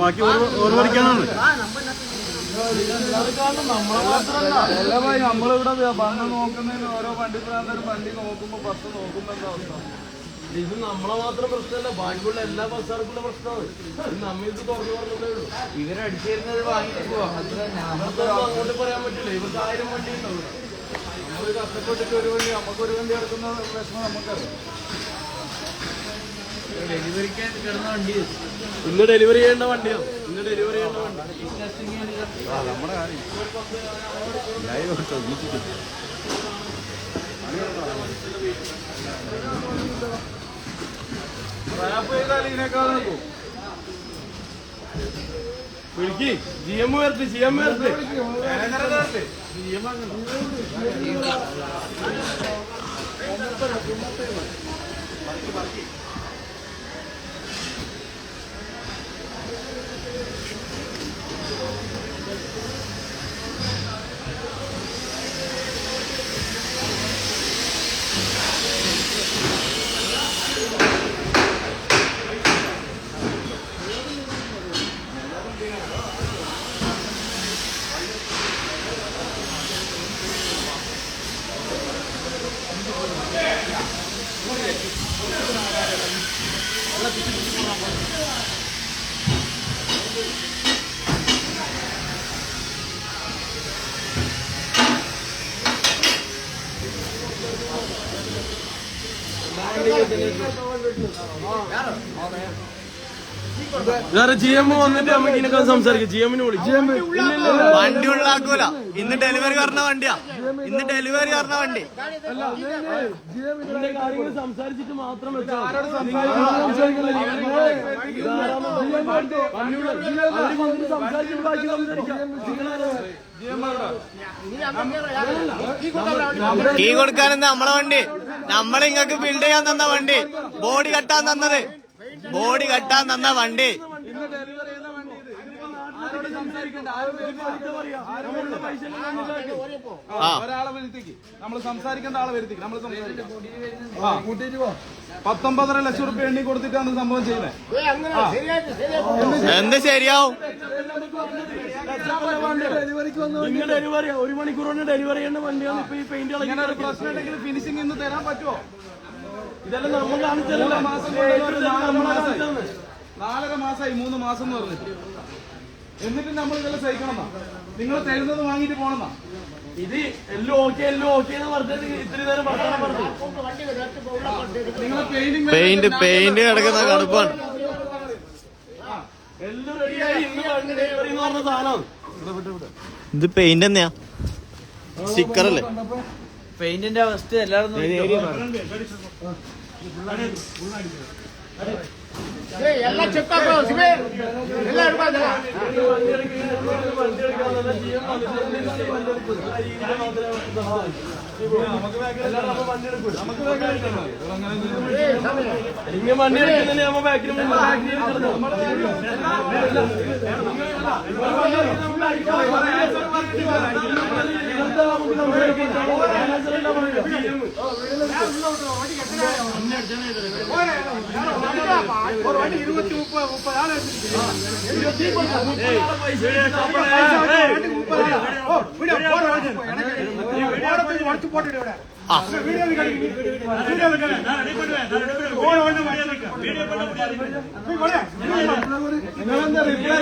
ബാക്കി ഓർമ്മ നമ്മളിവിടെ വന്ന് നോക്കുന്നതിന് ഓരോ വണ്ടി പ്രാന്തരും വണ്ടി നോക്കുമ്പോ ബസ് നോക്കുമ്പോ എന്താ അവസ്ഥ? ഇത് നമ്മളെ മാത്രം പ്രശ്നമല്ല, ബാക്കിയുള്ള എല്ലാ ബസ്സുകാർക്കുള്ള പ്രശ്നമാണ്. നമ്മ ഇത് തുറന്നു പറഞ്ഞതേ ഉള്ളൂ. ഇവരടിച്ചിരുന്നത് വാങ്ങിട്ട് പോവാം. അങ്ങോട്ട് പറയാൻ പറ്റില്ല. ഇവർക്ക് 1000 വണ്ടി ഉണ്ടാവില്ല. നമ്മൾ കഷ്ടപ്പെട്ടിട്ട് ഒരു വണ്ടി നമുക്കൊരു വണ്ടി എടുക്കുന്ന വിഷമം നമുക്കറിയാം. ഡെലിവറിക്ക് കിടന്ന വണ്ടി ഇന്ന് ഡെലിവറി ചെയ്യേണ്ട വണ്ടിയാണ്. നമ്മുടെ കാര്യം വിളിക്ക് GM വരട്ടെ. GM വന്നിട്ട് നമുക്ക് ഇതിനൊക്കെ സംസാരിക്കാം. GM-നെ വിളിക്കും. വണ്ടി ഉള്ളാക്കൂല. ഇന്ന് ഡെലിവറി പറഞ്ഞ വണ്ടിയാ. വണ്ടി കാര്യങ്ങൾ സംസാരിച്ചിട്ട് മാത്രം കീ കൊടുക്കാനെന്ന് നമ്മളെ വണ്ടി. നമ്മളിങ്ങക്ക് ബിൽഡ് ചെയ്യാൻ തന്ന വണ്ടി. ബോഡി കെട്ടാൻ തന്ന വണ്ടി. ഒരാളെ വരുത്തിക്ക്. നമ്മൾ സംസാരിക്കേണ്ട ആളെ വരുത്തിക്ക്. നമ്മൾ 19.5 ലക്ഷം റുപ്യ എണ്ണി കൊടുത്തിട്ടാണ് സംഭവം ചെയ്യുന്നത്. എന്ത് ശരിയാവും? ഡെലിവറി 1 മണിക്കൂർ കൊണ്ട് ഡെലിവറി ചെയ്യേണ്ട വണ്ടിയാണ് ഇപ്പൊ ഈ പെയിന്റ്. ഇങ്ങനെ ഒരു പ്രശ്നം ഉണ്ടെങ്കിൽ ഫിനിഷിംഗ് ഇന്ന് തരാൻ പറ്റുമോ? ഇതെല്ലാം നമ്മൾ കാണിച്ചല്ലോ. 4.5 മാസമായി 3 മാസം എന്ന് പറഞ്ഞിട്ട്. എന്നിട്ട് നമ്മൾ ഇതെല്ലാം സഹിക്കണമെന്നാ? നിങ്ങൾ തരുന്നത് വാങ്ങിട്ട് പോണെന്നാ? ഇത് എല്ലാം ഓക്കെ എന്ന് പറഞ്ഞിട്ട് ഇത്തിരി നേരം വർത്തമാനം പറഞ്ഞു. നിങ്ങൾ പെയിന്റ് കിടക്കുന്ന കടുപ്പാണ്. എല്ലാം റെഡിയായി. ഇന്ന് ഡെലിവറി എന്ന് പറഞ്ഞ സാധനമാണ് ഇത്. പെയിന്റ് തന്നെയാ, സ്റ്റിക്കറല്ലേ? പെയിന്റിന്റെ അവസ്ഥ എല്ലാവരും ಎಲ್ಲ ಚೆಕ್ ಹಾಕೋ ಶಿವೆ ಎಲ್ಲ ಇರ್ಬಾರ್ದಲ್ಲ വണ്ടി എടുക്കുന്നില്ല. നമ്മ ബാക്കിലും ஒரு வண்டி 20-30 ஆள் നിങ്ങളെന്താ റിപ്ലൈ